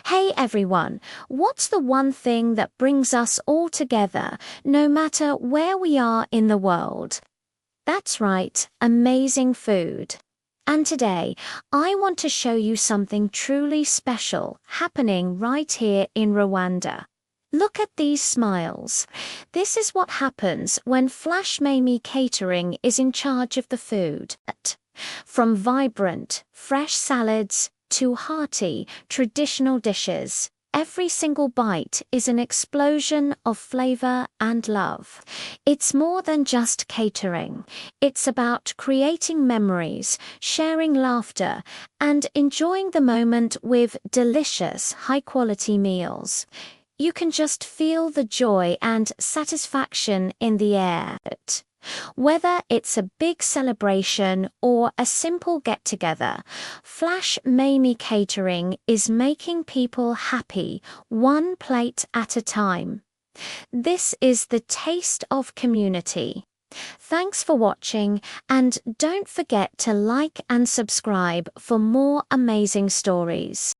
Hey everyone, what's the one thing that brings us all together, no matter where we are in the world? That's right, amazing food. And today, I want to show you something truly special happening right here in Rwanda. Look at these smiles. This is what happens when FlashMamy Catering is in charge of the food. From vibrant, fresh salads to hearty, traditional dishes, every single bite is an explosion of flavor and love. It's more than just catering. It's about creating memories, sharing laughter, and enjoying the moment with delicious, high-quality meals. You can just feel the joy and satisfaction in the air. Whether it's a big celebration or a simple get-together, FlashMamy Catering is making people happy, one plate at a time. This is the taste of community. Thanks for watching, and don't forget to like and subscribe for more amazing stories.